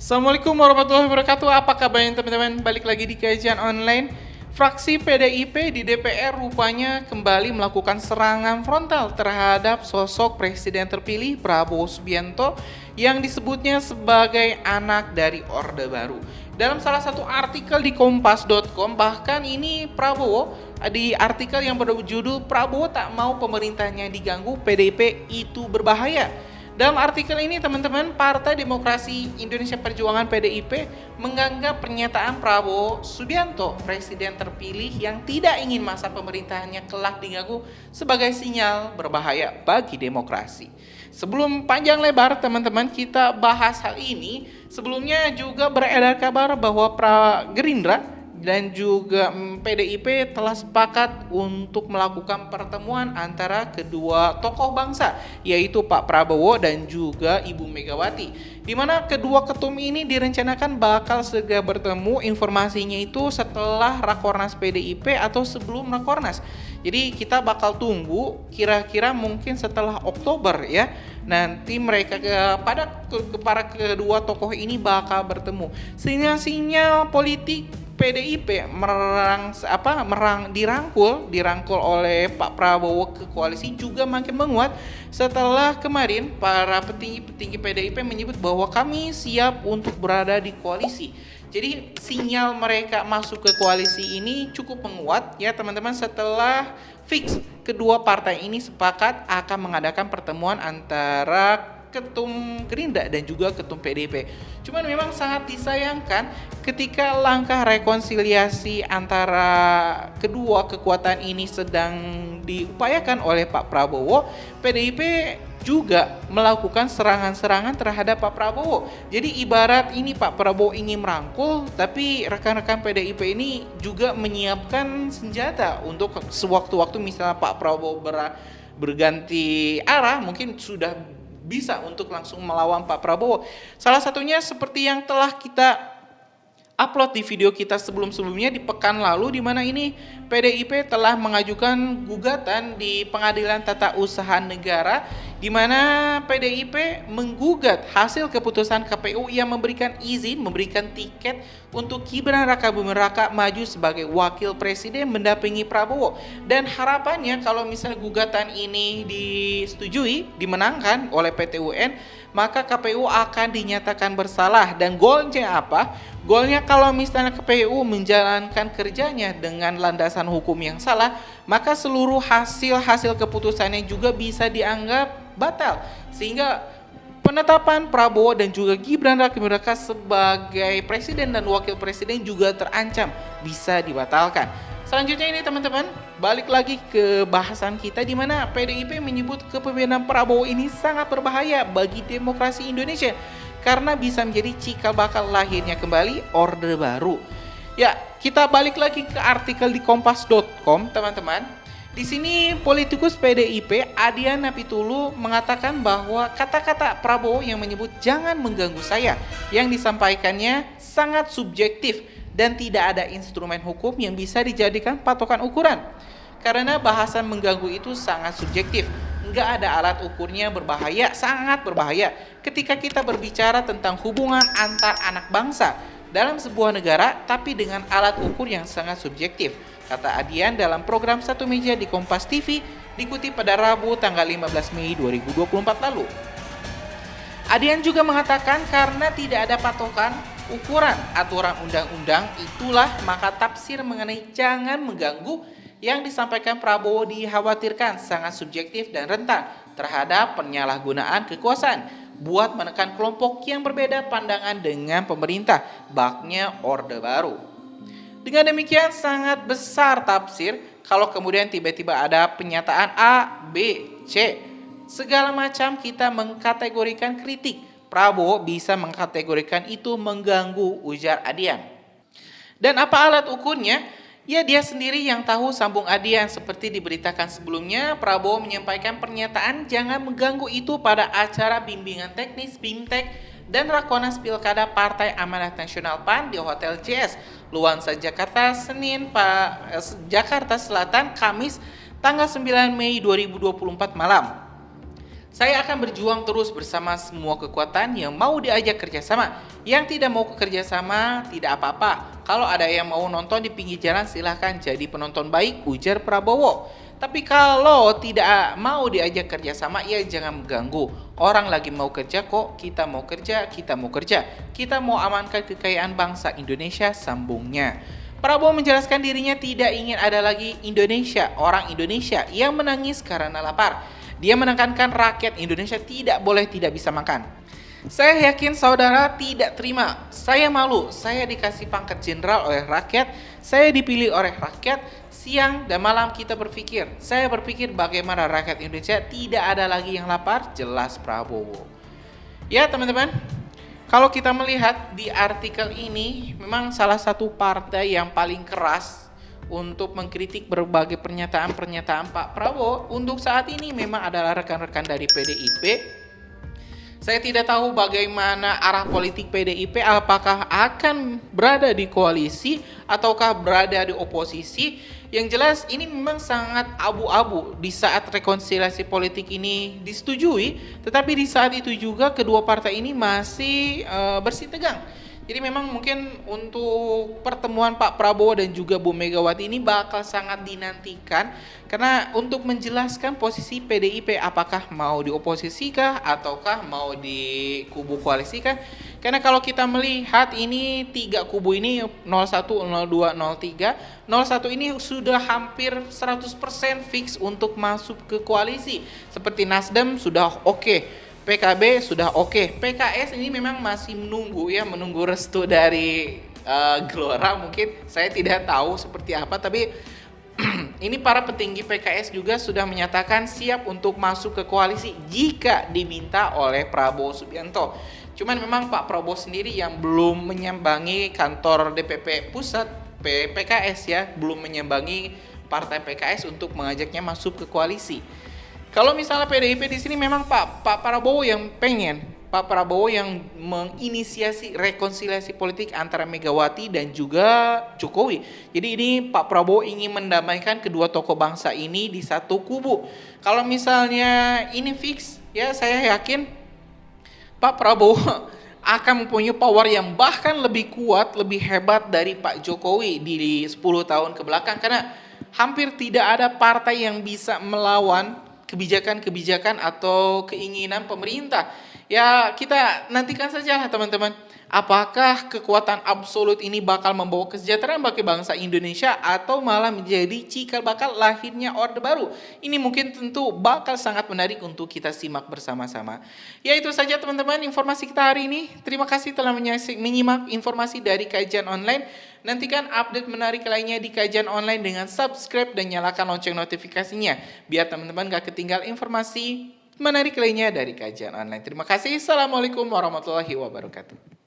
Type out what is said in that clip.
Assalamualaikum warahmatullahi wabarakatuh. Apa kabarnya teman-teman? Balik lagi di kajian online. Fraksi PDIP di DPR rupanya kembali melakukan serangan frontal terhadap sosok presiden terpilih Prabowo Subianto yang disebutnya sebagai anak dari Orde Baru. Dalam salah satu artikel di kompas.com, bahkan ini Prabowo di artikel yang berjudul Prabowo tak mau pemerintahnya diganggu, PDIP itu berbahaya. Dalam artikel ini teman-teman, Partai Demokrasi Indonesia Perjuangan PDIP menganggap pernyataan Prabowo Subianto, presiden terpilih yang tidak ingin masa pemerintahannya kelak diganggu, sebagai sinyal berbahaya bagi demokrasi. Sebelum panjang lebar teman-teman kita bahas hal ini, sebelumnya juga beredar kabar bahwa Gerindra dan juga PDIP telah sepakat untuk melakukan pertemuan antara kedua tokoh bangsa, yaitu Pak Prabowo dan juga Ibu Megawati, di mana kedua ketum ini direncanakan bakal segera bertemu. Informasinya itu setelah Rakornas PDIP atau sebelum Rakornas. Jadi kita bakal tunggu kira-kira mungkin setelah Oktober ya. Nanti mereka para kedua tokoh ini bakal bertemu. Sinyal-sinyal politik PDIP dirangkul oleh Pak Prabowo ke koalisi juga makin menguat setelah kemarin para petinggi PDIP menyebut bahwa kami siap untuk berada di koalisi. Jadi sinyal mereka masuk ke koalisi ini cukup menguat ya teman-teman, setelah fix kedua partai ini sepakat akan mengadakan pertemuan antara ketum Gerindra dan juga ketum PDIP. Cuman memang sangat disayangkan ketika langkah rekonsiliasi antara kedua kekuatan ini sedang diupayakan oleh Pak Prabowo, PDIP juga melakukan serangan-serangan terhadap Pak Prabowo. Jadi ibarat ini Pak Prabowo ingin merangkul, tapi rekan-rekan PDIP ini juga menyiapkan senjata untuk sewaktu-waktu misalnya Pak Prabowo berganti arah, mungkin sudah bisa untuk langsung melawan Pak Prabowo. Salah satunya seperti yang telah kita upload di video kita sebelum-sebelumnya di pekan lalu, di mana ini PDIP telah mengajukan gugatan di Pengadilan Tata Usaha Negara, di mana PDIP menggugat hasil keputusan KPU yang memberikan tiket untuk Gibran Rakabuming Raka maju sebagai wakil presiden mendampingi Prabowo. Dan harapannya kalau misalnya gugatan ini disetujui, dimenangkan oleh PT UN, maka KPU akan dinyatakan bersalah. Dan golnya apa? Golnya kalau misalnya KPU menjalankan kerjanya dengan landasan hukum yang salah, maka seluruh hasil keputusannya juga bisa dianggap batal, sehingga penetapan Prabowo dan juga Gibran Rakabuming Raka sebagai presiden dan wakil presiden juga terancam bisa dibatalkan. Selanjutnya ini teman-teman, balik lagi ke bahasan kita, di mana PDIP menyebut kepemimpinan Prabowo ini sangat berbahaya bagi demokrasi Indonesia karena bisa menjadi cikal bakal lahirnya kembali Orde Baru. Ya, kita balik lagi ke artikel di kompas.com teman-teman. Di sini politikus PDIP Adian Napitulu mengatakan bahwa kata-kata Prabowo yang menyebut jangan mengganggu saya yang disampaikannya sangat subjektif dan tidak ada instrumen hukum yang bisa dijadikan patokan ukuran. Karena bahasan mengganggu itu sangat subjektif, nggak ada alat ukurnya, berbahaya, sangat berbahaya ketika kita berbicara tentang hubungan antar anak bangsa dalam sebuah negara, tapi dengan alat ukur yang sangat subjektif, kata Adian dalam program Satu Meja di Kompas TV dikutip pada Rabu tanggal 15 Mei 2024 lalu. Adian juga mengatakan karena tidak ada patokan ukuran aturan undang-undang, itulah maka tafsir mengenai jangan mengganggu yang disampaikan Prabowo dikhawatirkan sangat subjektif dan rentan terhadap penyalahgunaan kekuasaan buat menekan kelompok yang berbeda pandangan dengan pemerintah, baknya Orde Baru. Dengan demikian sangat besar tafsir kalau kemudian tiba-tiba ada pernyataan A, B, C. Segala macam kita mengkategorikan kritik. Prabowo bisa mengkategorikan itu mengganggu, ujar Adian. Dan apa alat ukurnya? Ya dia sendiri yang tahu, sambung Adian. Seperti diberitakan sebelumnya, Prabowo menyampaikan pernyataan jangan mengganggu itu pada acara bimbingan teknis BIMTEK dan Rakornas Pilkada Partai Amanat Nasional PAN di Hotel CS, Luansa Jakarta, Jakarta Selatan, Kamis tanggal 9 Mei 2024 malam. Saya akan berjuang terus bersama semua kekuatan yang mau diajak kerjasama. Yang tidak mau kerjasama tidak apa-apa. Kalau ada yang mau nonton di pinggir jalan silahkan jadi penonton baik, ujar Prabowo. Tapi kalau tidak mau diajak kerjasama ya jangan mengganggu. Orang lagi mau kerja kok, kita mau kerja, kita mau kerja. Kita mau amankan kekayaan bangsa Indonesia, sambungnya. Prabowo menjelaskan dirinya tidak ingin ada lagi Indonesia, orang Indonesia yang menangis karena lapar. Dia menekankan rakyat Indonesia tidak boleh tidak bisa makan. Saya yakin saudara tidak terima. Saya malu, saya dikasih pangkat jenderal oleh rakyat, saya dipilih oleh rakyat. Siang dan malam kita berpikir. Saya berpikir bagaimana rakyat Indonesia tidak ada lagi yang lapar, jelas Prabowo. Ya teman-teman, kalau kita melihat di artikel ini, memang salah satu partai yang paling keras untuk mengkritik berbagai pernyataan-pernyataan Pak Prabowo untuk saat ini memang adalah rekan-rekan dari PDIP. Saya tidak tahu bagaimana arah politik PDIP, apakah akan berada di koalisi ataukah berada di oposisi. Yang jelas ini memang sangat abu-abu di saat rekonsiliasi politik ini disetujui, tetapi di saat itu juga kedua partai ini masih bersitegang. Jadi memang mungkin untuk pertemuan Pak Prabowo dan juga Bu Megawati ini bakal sangat dinantikan karena untuk menjelaskan posisi PDIP apakah mau di oposisi kah ataukah mau di kubu koalisi kah. Karena kalau kita melihat ini tiga kubu ini 01, 02, 03, 01 ini sudah hampir 100% fix untuk masuk ke koalisi. Seperti Nasdem sudah oke. PKB sudah oke. PKS ini memang masih menunggu restu dari Gelora, mungkin saya tidak tahu seperti apa, tapi ini para petinggi PKS juga sudah menyatakan siap untuk masuk ke koalisi jika diminta oleh Prabowo Subianto. Cuman memang Pak Prabowo sendiri yang belum menyambangi kantor DPP pusat PKS ya, belum menyambangi partai PKS untuk mengajaknya masuk ke koalisi. Kalau misalnya PDIP di sini memang Pak Prabowo yang pengen, Pak Prabowo yang menginisiasi rekonsiliasi politik antara Megawati dan juga Jokowi. Jadi ini Pak Prabowo ingin mendamaikan kedua tokoh bangsa ini di satu kubu. Kalau misalnya ini fix, ya saya yakin Pak Prabowo akan mempunyai power yang bahkan lebih kuat, lebih hebat dari Pak Jokowi di 10 tahun ke belakang. Karena hampir tidak ada partai yang bisa melawan kebijakan-kebijakan atau keinginan pemerintah. Ya kita nantikan saja lah teman-teman. Apakah kekuatan absolut ini bakal membawa kesejahteraan bagi bangsa Indonesia atau malah menjadi cikal bakal lahirnya Orde Baru? Ini mungkin tentu bakal sangat menarik untuk kita simak bersama-sama. Ya itu saja teman-teman informasi kita hari ini. Terima kasih telah menyimak informasi dari Kajian Online. Nantikan update menarik lainnya di Kajian Online dengan subscribe dan nyalakan lonceng notifikasinya. Biar teman-teman gak ketinggal informasi menarik lainnya dari Kajian Online. Terima kasih. Assalamualaikum warahmatullahi wabarakatuh.